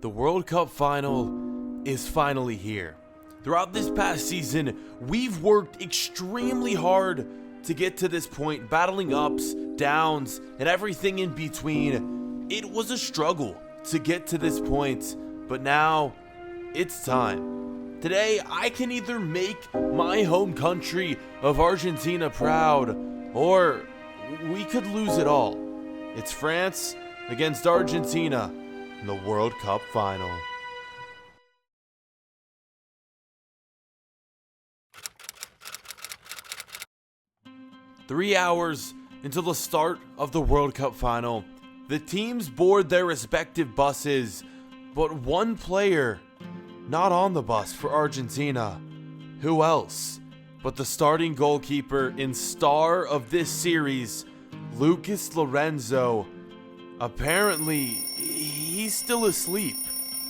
The World Cup final is finally here. Throughout this past season, we've worked extremely hard to get to this point, battling ups, downs, and everything in between. It was a struggle to get to this point, but now it's time. Today, I can either make my home country of Argentina proud, or we could lose it all. It's France against Argentina in the World Cup final. Three hours until the start of the World Cup final, the teams board their respective buses, but one player not on the bus for Argentina. Who else but the starting goalkeeper and star of this series, Lucas Lorenzo? Apparently, he's still asleep.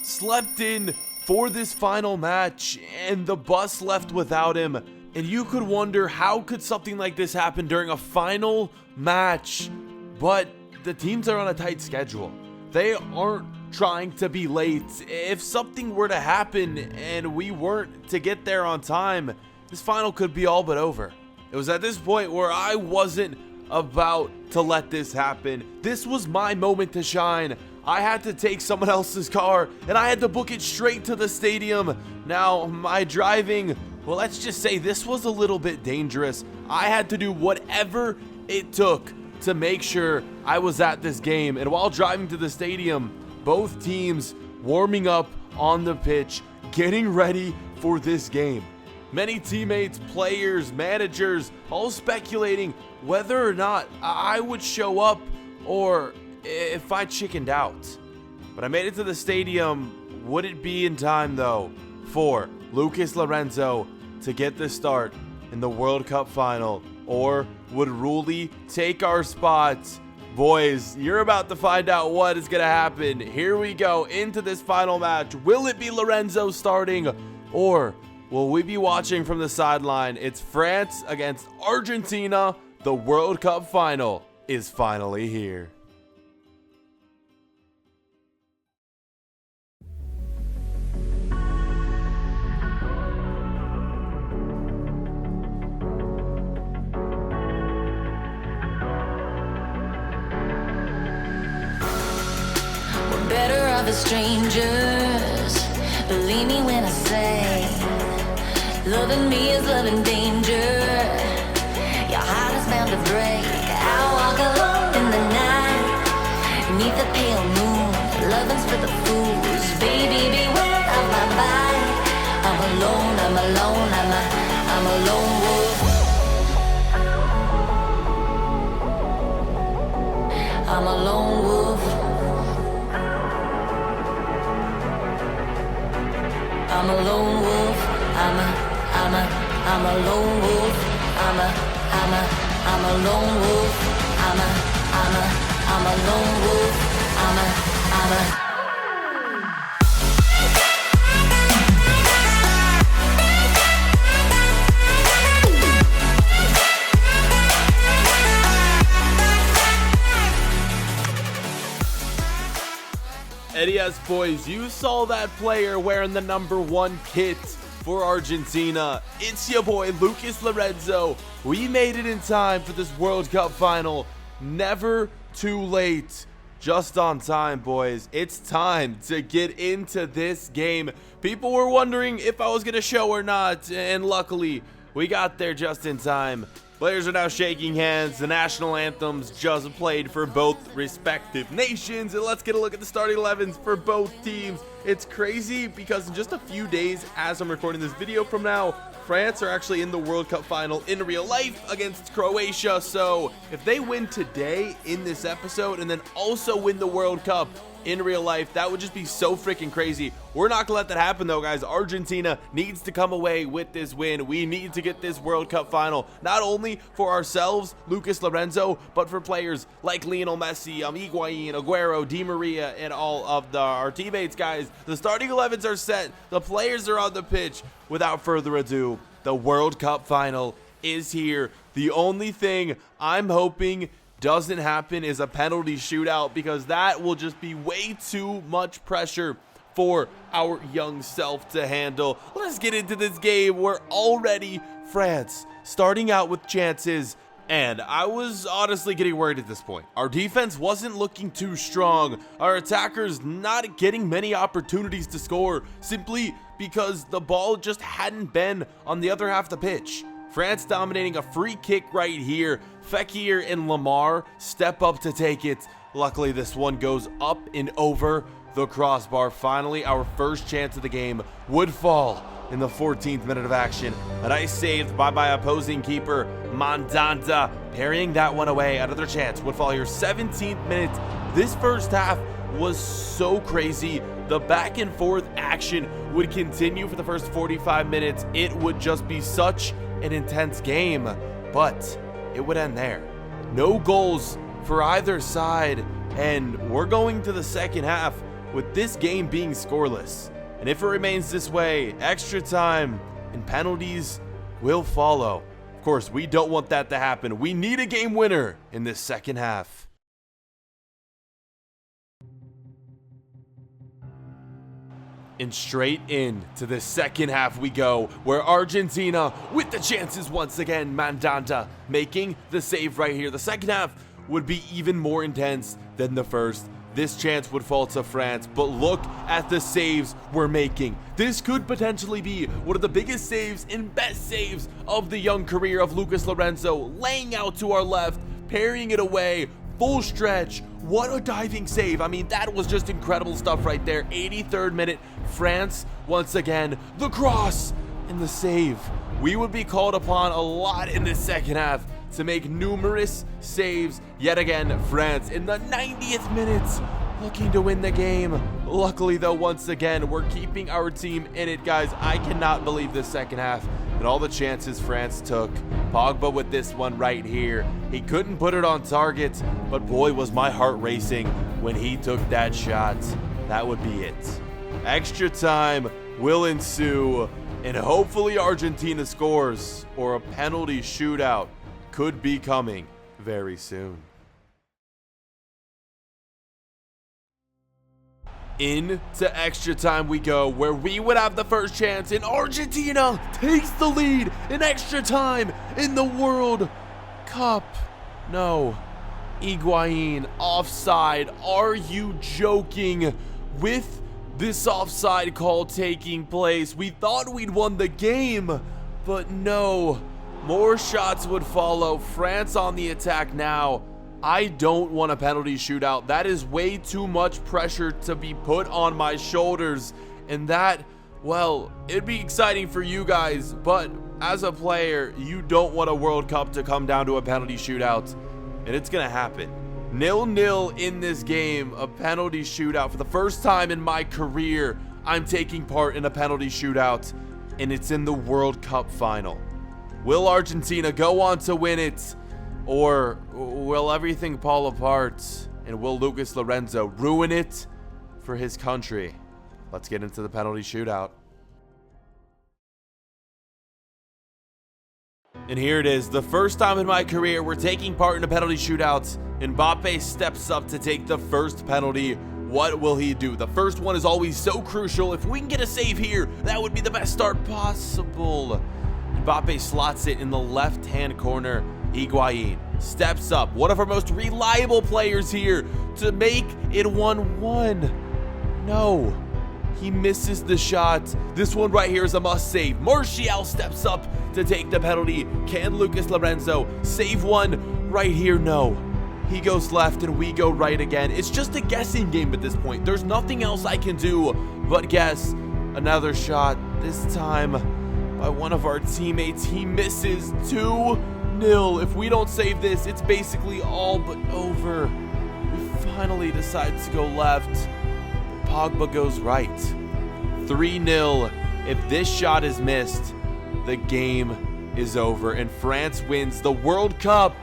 Slept in for this final match, and the bus left without him. And you could wonder, how could something like this happen during a final match? But the teams are on a tight schedule. They aren't trying to be late. If something were to happen and we weren't to get there on time, this final could be all but over. It was at this point where I wasn't about to let this happen. This was my moment to shine. I had to take someone else's car and I had to book it straight to the stadium. Now, my driving, well, let's just say this was a little bit dangerous. I had to do whatever it took to make sure I was at this game. And while driving to the stadium, both teams warming up on the pitch, getting ready for this game. Many teammates, players, managers, all speculating whether or not I would show up or if I chickened out. But I made it to the stadium. Would it be in time, though, for Lucas Lorenzo to get the start in the World Cup final? Or would Rulli take our spots? Boys, you're about to find out what is going to happen. Here we go into this final match. Will it be Lorenzo starting, or will we be watching from the sideline? It's France against Argentina. The World Cup final is finally here. Better off as strangers. Believe me when I say, loving me is loving danger. Your heart is bound to break. I walk alone in the night, neath the pale moon. Loving's for the fools. Baby, beware of my bite. I'm alone, I'm alone, I'm a lone wolf. I'm a lone wolf. I'm a lone wolf, I'm a lone wolf, I'm a lone wolf, I'm a lone wolf, And yes, boys, you saw that player wearing the #1 kit for Argentina. It's your boy, Lucas Lorenzo. We made it in time for this World Cup final. Never too late. Just on time, boys. It's time to get into this game. People were wondering if I was going to show or not, and luckily, we got there just in time. Players are now shaking hands. The national anthems just played for both respective nations. And let's get a look at the starting 11s for both teams. It's crazy because in just a few days, as I'm recording this video from now, France are actually in the World Cup final in real life against Croatia. So if they win today in this episode and then also win the World Cup in real life, that would just be so freaking crazy. We're not gonna let that happen though, guys. Argentina needs to come away with this win. We need to get this World Cup final, not only for ourselves, Lucas Lorenzo, but for players like Lionel Messi, Higuain, Aguero, Di Maria, and all of our teammates, guys. The starting 11s are set. The players are on the pitch. Without further ado, the World Cup final is here. The only thing I'm hoping doesn't happen is a penalty shootout, because that will just be way too much pressure for our young self to handle. Let's get into this game. We're already France starting out with chances, and I was honestly getting worried at this point. Our defense wasn't looking too strong. Our attackers not getting many opportunities to score simply because the ball just hadn't been on the other half of the pitch. France dominating a free kick right here. Fekir and Lamar step up to take it. Luckily, this one goes up and over the crossbar. Finally, our first chance of the game would fall in the 14th minute of action. A nice save by opposing keeper Mandanda, parrying that one away. Another chance would fall here. 17th minute. This first half was so crazy. The back and forth action would continue for the first 45 minutes. It would just be such an intense game, but it would end there. No goals for either side, and we're going to the second half with this game being scoreless. And if it remains this way, extra time and penalties will follow. Of course, we don't want that to happen. We need a game winner in this second half. And straight in to the second half we go, where Argentina with the chances once again. Mandanda making the save right here. The second half would be even more intense than the first. This chance would fall to France, but look at the saves we're making. This could potentially be one of the biggest saves and best saves of the young career of Lucas Lorenzo, laying out to our left, parrying it away, full stretch. What a diving save. I mean, that was just incredible stuff right there. 83rd minute, France once again, the cross and the save. We would be called upon a lot in this second half to make numerous saves. Yet again, France in the 90th minute looking to win the game. Luckily though, once again, we're keeping our team in it, guys. I cannot believe this second half and all the chances France took. Pogba with this one right here. He couldn't put it on target, but boy, was my heart racing when he took that shot. That would be it. Extra time will ensue, and hopefully Argentina scores, or a penalty shootout could be coming very soon. Into extra time we go, where we would have the first chance, and Argentina takes the lead in extra time in the World Cup. No, Higuain offside. Are you joking? With this offside call taking place, we thought we'd won the game, but no. More shots would follow. France on the attack now. I don't want a penalty shootout. That is way too much pressure to be put on my shoulders. And that, well, it'd be exciting for you guys, but as a player, you don't want a World Cup to come down to a penalty shootout. And it's gonna happen. 0-0 in this game, a penalty shootout. For the first time in my career, I'm taking part in a penalty shootout, and it's in the World Cup final. Will Argentina go on to win it, or will everything fall apart, and will Lucas Lorenzo ruin it for his country? Let's get into the penalty shootout. And here it is, the first time in my career we're taking part in a penalty shootout. Mbappe steps up to take the first penalty. What will he do? The first one is always so crucial. If we can get a save here, that would be the best start possible. Mbappe slots it in the left-hand corner. Higuain steps up, one of our most reliable players here, to make it 1-1. No, he misses the shot. This one right here is a must-save. Martial steps up to take the penalty. Can Lucas Lorenzo save one right here? No. He goes left and we go right again. It's just a guessing game at this point. There's nothing else I can do but guess. Another shot, this time by one of our teammates. He misses. 2-0. If we don't save this, it's basically all but over. We finally decide to go left. Pogba goes right. 3-0. If this shot is missed, the game is over and France wins the World Cup.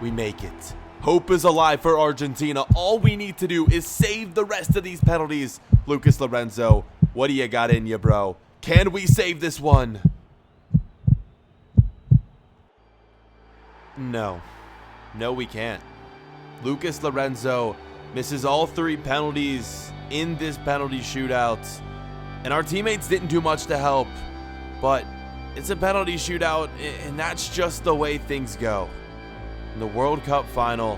We make it. Hope is alive for Argentina. All we need to do is save the rest of these penalties. Lucas Lorenzo, what do you got in you, bro? Can we save this one? No. No, we can't. Lucas Lorenzo misses all 3 penalties in this penalty shootout. And our teammates didn't do much to help, but it's a penalty shootout, and that's just the way things go. In the World Cup final,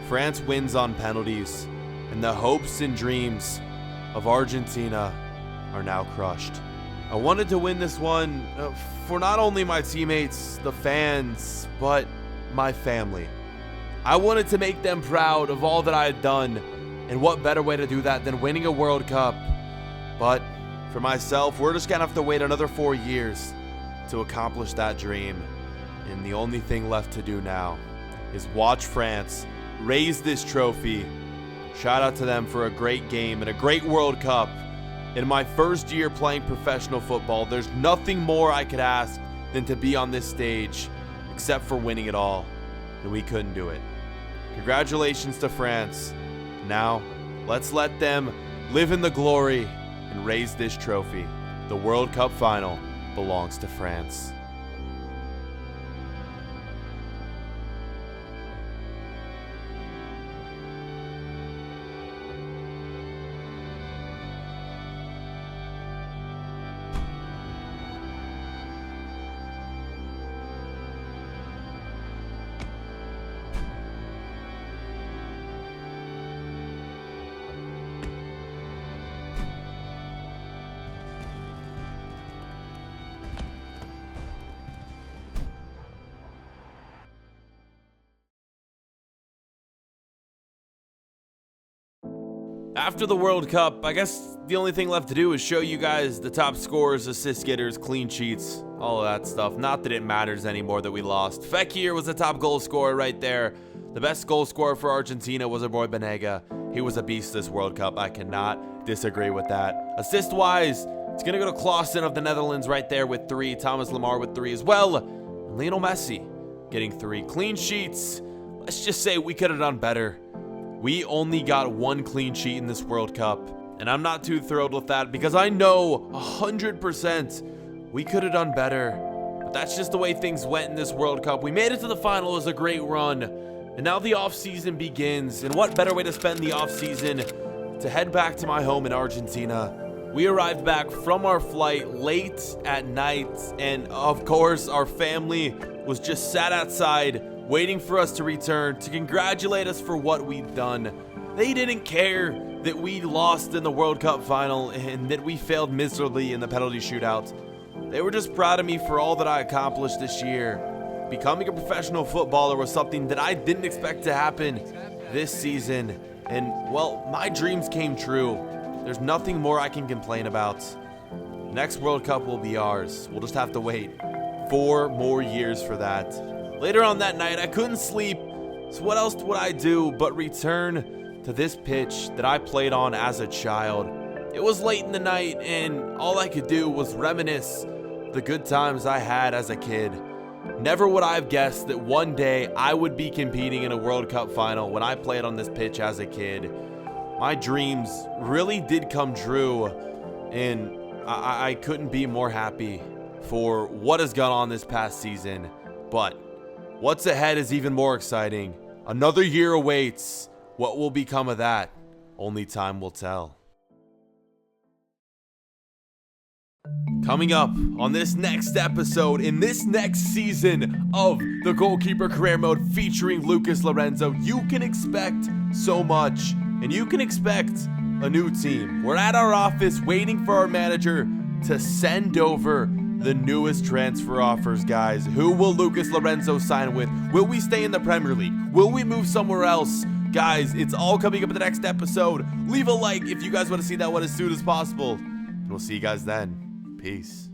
France wins on penalties, and the hopes and dreams of Argentina are now crushed. I wanted to win this one for not only my teammates, the fans, but my family. I wanted to make them proud of all that I had done, and what better way to do that than winning a World Cup. But for myself, we're just gonna have to wait another 4 years to accomplish that dream. And the only thing left to do now is watch France raise this trophy. Shout out to them for a great game and a great World Cup. In my first year playing professional football, there's nothing more I could ask than to be on this stage, except for winning it all. And we couldn't do it. Congratulations to France. Now, let's let them live in the glory and raise this trophy. The World Cup final belongs to France. After the World Cup, I guess the only thing left to do is show you guys the top scorers, assist getters, clean sheets, all of that stuff. Not that it matters anymore that we lost. Fekir was the top goal scorer right there. The best goal scorer for Argentina was our boy Banega. He was a beast this World Cup. I cannot disagree with that. Assist-wise, it's going to go to Klaassen of the Netherlands right there with 3. Thomas Lemar with 3 as well. And Lionel Messi getting 3. Clean sheets, let's just say we could have done better. We only got 1 clean sheet in this World Cup, and I'm not too thrilled with that because I know 100% we could have done better. But that's just the way things went in this World Cup. We made it to the final. It was a great run, and now the offseason begins. And what better way to spend the offseason to head back to my home in Argentina. We arrived back from our flight late at night, and of course our family was just sat outside waiting for us to return to congratulate us for what we'd done. They didn't care that we lost in the World Cup final and that we failed miserably in the penalty shootout. They were just proud of me for all that I accomplished this year. Becoming a professional footballer was something that I didn't expect to happen this season. And, well, my dreams came true. There's nothing more I can complain about. Next World Cup will be ours. We'll just have to wait 4 more years for that. Later on that night, I couldn't sleep, so what else would I do but return to this pitch that I played on as a child. It was late in the night, and all I could do was reminisce the good times I had as a kid. Never would I have guessed that one day I would be competing in a World Cup final when I played on this pitch as a kid. My dreams really did come true, and I couldn't be more happy for what has gone on this past season. But what's ahead is even more exciting. Another year awaits. What will become of that? Only time will tell. Coming up on this next episode, in this next season of the Goalkeeper Career Mode featuring Lucas Lorenzo, you can expect so much, and you can expect a new team. We're at our office waiting for our manager to send over the newest transfer offers, guys. Who will Lucas Lorenzo sign with? Will we stay in the Premier League? Will we move somewhere else? Guys, it's all coming up in the next episode. Leave a like if you guys want to see that one as soon as possible. And we'll see you guys then. Peace.